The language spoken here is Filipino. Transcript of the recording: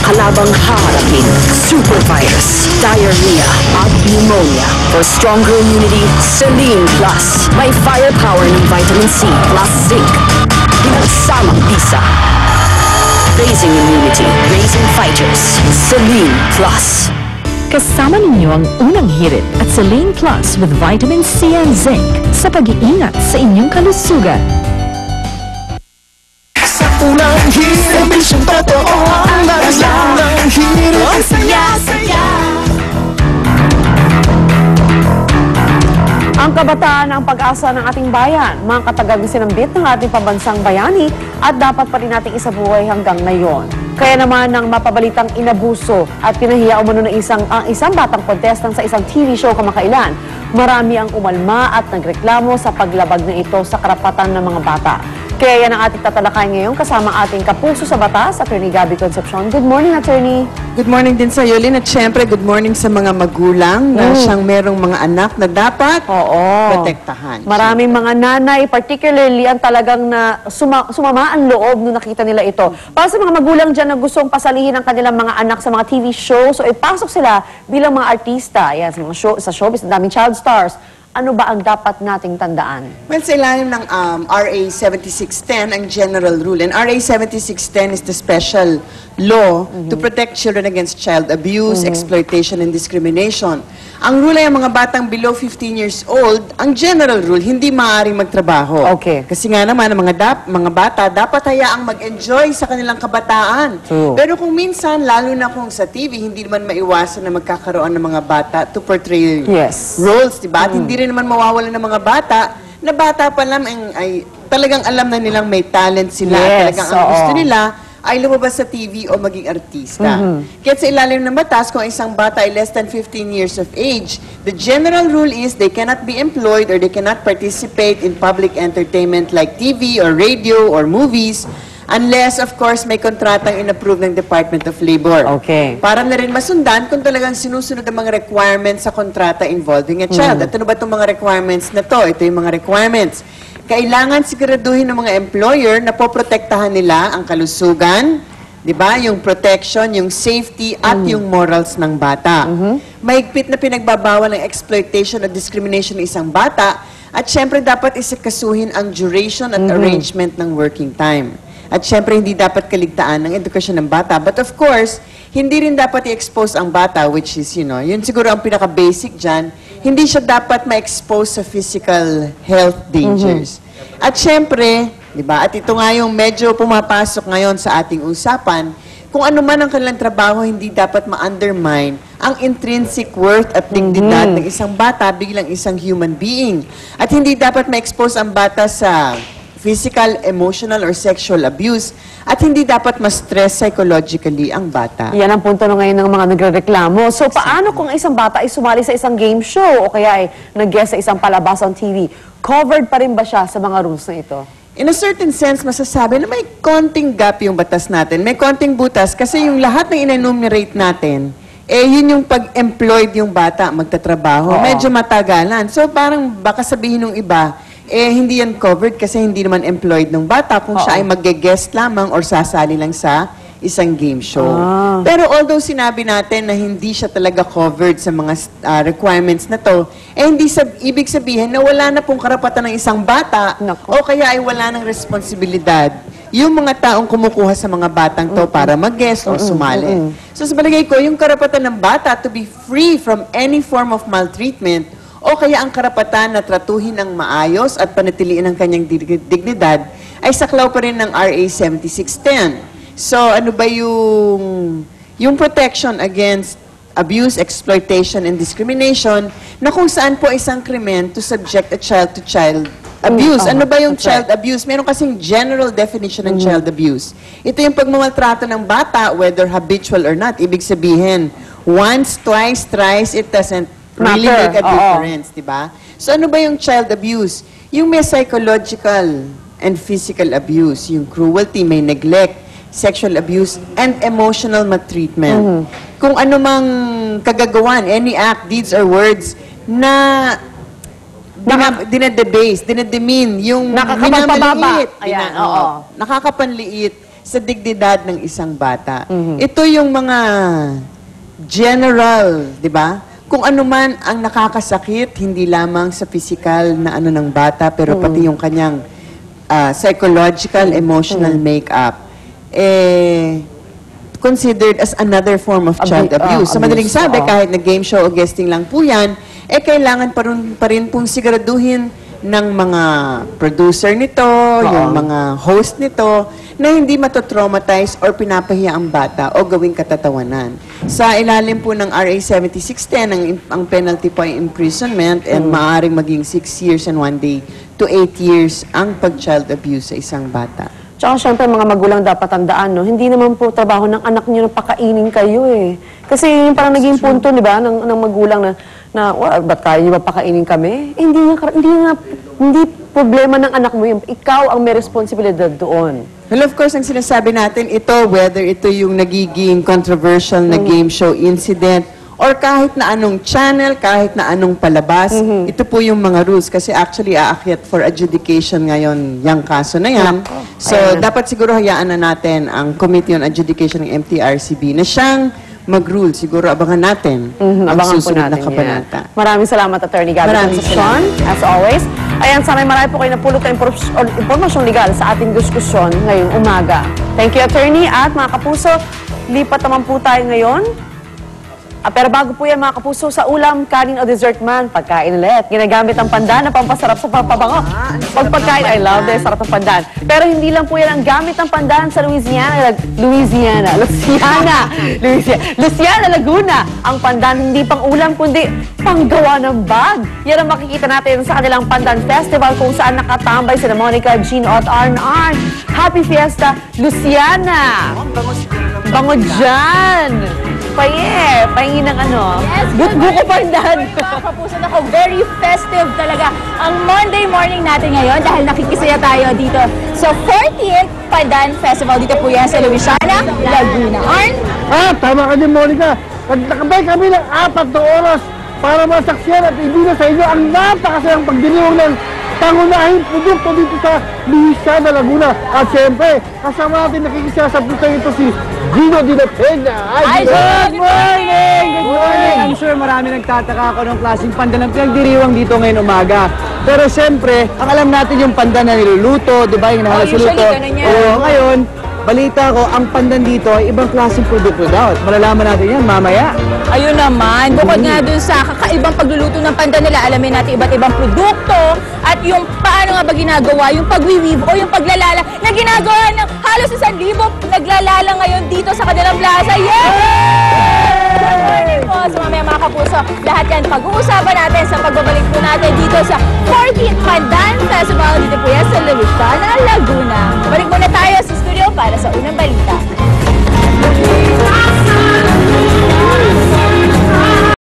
kalabang haharapin, supervirus, diarrhea, at pneumonia. For stronger immunity, Selene Plus. May firepower ng vitamin C plus zinc. Pinagsamang bisa. Raising immunity, raising fighters. Selene Plus. Kasama ninyo ang unang hirit at Selene Plus with vitamin C and zinc sa pag-iingat sa inyong kalusugan. Sa unang hirit, misyong totoo ang unang hirit. Ang saya-saya. Ang kabataan ang pag-asa ng ating bayan, mga katagang sinambit ng ating pambansang bayani at dapat pa rin nating isabuhay hanggang ngayon. Kaya naman nang mapabalitang inabuso at pinahiya umano ng isang batang contestant sa isang TV show kamakailan, marami ang umalma at nagreklamo sa paglabag na ito sa karapatan ng mga bata. Kaya yan ang ating tatalakay ngayon kasama ating kapuso sa batas, Attorney Gabby Concepcion. Good morning, Attorney. Good morning din sa iyo, Lynn. At syempre, good morning sa mga magulang na siyang merong mga anak na dapat protektahan. Maraming mga nanay, particularly ang talagang sumama ang loob nung nakita nila ito. Para sa mga magulang dyan na gustong pasalihin ang kanilang mga anak sa mga TV shows, so ipasok sila bilang mga artista. Yan, sa mga sa showbiz, ang daming child stars. Ano ba ang dapat nating tandaan? Well, sa ilalim ng RA 7610, ang general rule. And RA 7610 is the special law to protect children against child abuse, exploitation, and discrimination. Ang rule ay ang mga batang below 15 years old, ang general rule, hindi maaaring magtrabaho. Okay. Kasi nga naman, ang mga bata dapat hayaang mag-enjoy sa kanilang kabataan. True. Pero kung minsan, lalo na kung sa TV, hindi naman maiwasan na magkakaroon ng mga bata to portray roles, diba? At hindi rin naman mawawalan ng mga bata na bata pa lang ay talagang alam na nilang may talent sila. Talagang ang gusto nila ay lumabas sa TV o maging artista. Kaya sa ilalim ng batas, kung isang bata ay less than 15 years of age, the general rule is they cannot be employed or they cannot participate in public entertainment like TV or radio or movies unless, of course, may kontratang in-approve ng Department of Labor. Okay. Para na rin masundan kung talagang sinusunod ang mga requirements sa kontrata involving a child. At ano ba itong mga requirements na to? Ito yung mga requirements. Kailangan siguraduhin ng mga employer na poprotektahan nila ang kalusugan, di ba? Yung protection, yung safety, at yung morals ng bata. Mahigpit na pinagbabawal ng exploitation at discrimination ng isang bata, at syempre dapat isikasuhin ang duration at arrangement ng working time. At syempre, hindi dapat kaligtaan ng edukasyon ng bata. But of course, hindi rin dapat i-expose ang bata, which is, you know, yun siguro ang pinaka-basic dyan, hindi siya dapat ma-expose sa physical health dangers. At syempre, di ba, at ito nga yung medyo pumapasok ngayon sa ating usapan, kung ano man ang kanilang trabaho, hindi dapat ma-undermine ang intrinsic worth at dignidad ng isang bata bilang isang human being. At hindi dapat ma-expose ang bata sa physical, emotional, or sexual abuse. At hindi dapat ma-stress psychologically ang bata. Yan ang punto ngayon ng mga nagrereklamo. So, paano kung isang bata ay sumali sa isang game show o kaya ay nag-guest sa isang palabas on TV? Covered pa rin ba siya sa mga rules na ito? In a certain sense, masasabi na may konting gap yung batas natin. May konting butas kasi yung lahat ng in-enumerate natin, yun yung pag-employed yung bata, magtatrabaho. Medyo matagalan. So, parang baka sabihin ng iba, hindi yan covered kasi hindi naman employed ng bata kung siya ay mag-guest lamang or sasali lang sa isang game show. Pero although sinabi natin na hindi siya talaga covered sa mga requirements na to, hindi ibig sabihin na wala na pong karapatan ng isang bata o kaya ay wala ng responsibilidad yung mga taong kumukuha sa mga batang to para mag-guest o sumali. So sa palagay ko, yung karapatan ng bata to be free from any form of maltreatment o kaya ang karapatan na tratuhin ng maayos at panatiliin ang kanyang dignidad ay saklaw pa rin ng RA 7610. So, ano ba yung protection against abuse, exploitation, and discrimination na kung saan po isang krimen to subject a child to child abuse. Ano ba yung child abuse? Meron kasing general definition ng child abuse. Ito yung pagmamaltrato ng bata, whether habitual or not. Ibig sabihin, once, twice, thrice, it doesn't really make a difference, di ba? So, ano ba yung child abuse? Yung may psychological and physical abuse, yung cruelty, may neglect, sexual abuse, and emotional maltreatment. Kung ano mang kagagawan, any act, deeds, or words na dinedebase, dinedemean, yung nakakapagpababa. nakakapanliit, sa dignidad ng isang bata. Ito yung mga general, di ba? Kung ano man ang nakakasakit, hindi lamang sa physical na ano ng bata, pero pati yung kanyang psychological, emotional makeup, considered as another form of child abuse. Sa madaling sabi, kahit na game show o guesting lang po yan, kailangan pa rin pong siguraduhin ng mga producer nito, yung mga host nito, na hindi matotraumatize or pinapahiya ang bata o gawing katatawanan. Sa ilalim po ng RA 7610, ang penalty po ay imprisonment and maaaring maging 6 years and 1 day to 8 years ang pag-child abuse sa isang bata. Tsaka syempre mga magulang dapat tandaan, no? Hindi naman po trabaho ng anak niyo na pakainin kayo eh. Kasi yung parang naging punto, di ba, ng magulang na ba't kaya niyo ba pakainin kami? Hindi problema ng anak mo yun. Ikaw ang may responsibilidad doon. Well, of course, ang sinasabi natin ito, whether ito yung nagiging controversial na game show incident, or kahit na anong channel, kahit na anong palabas, ito po yung mga rules. Kasi actually, aakyat for adjudication ngayon yung kaso na yan. So, dapat siguro hayaan na natin ang Committee on Adjudication ng MTRCB na siyang mag-rule. Siguro abangan natin ang susunod na kabanata. Maraming salamat, Attorney Gabby Concepcion, as always. Ayan, sana'y marami po kayo napulot na impormasyong legal sa ating diskusyon ngayong umaga. Thank you, Attorney. At mga kapuso, lipat naman po tayo ngayon. Pero bago po yan, mga kapuso, sa ulam, kanin o dessert man, pagkain ulit. Ginagamit ang pandan na pampasarap sa pampabango. Pag pagkain, I love this, sarap ng pandan. Pero hindi lang po yan ang gamit ng pandan sa Luciana, Laguna. Ang pandan hindi pang ulam, kundi panggawa ng bag. Yan ang makikita natin sa kanilang Pandan Festival kung saan nakatambay sina Monica, Jean, at Arn. Happy Fiesta, Luciana! Bango dyan! Pahingi ng ano? Yes, Buko pandan. Kapuso ako, very festive talaga ang Monday morning natin ngayon dahil nakikisaya tayo dito sa 40th Pandan Festival. Dito po yan sa Luciana, Laguna. Arn? Tama ka din, Monica. Nagtakabay kami ng 4 na oras para masaksiyan at ibigay sa inyo ang napakasayang pagdiriwang ng pangunahing produkto dito sa Luciana, Laguna. At siyempre, kasama natin nakikisaya sa putang ito si Gino Di La Peña. Good morning! Good morning! I'm sure marami nagtataka ako ng klaseng pandan ang pinagdiriwang dito ngayon umaga. Pero siyempre, ang alam natin yung pandan na niluluto, di ba? Yung nahalas luto. Oo, ngayon, balita ko, ang pandan dito ay ibang klaseng produkto daw. Malalaman natin yan mamaya. Ayun naman, bukod nga dun sa kakaibang pagluluto ng pandan nila, alamin natin iba't ibang produkto at yung paano nga ba ginagawa, yung pagwiweave o yung paglalala na ginagawa ng halos 1,000 naglalala ngayon dito sa kanilang plaza. Yes! Good morning po sa mga kapuso. Lahat yan pag-uusapan natin sa pagbabalik po natin dito sa 40th Pandan Festival. Dito po yan sa Luciana, Laguna. Balik muna tayo sa studio para sa unang balita.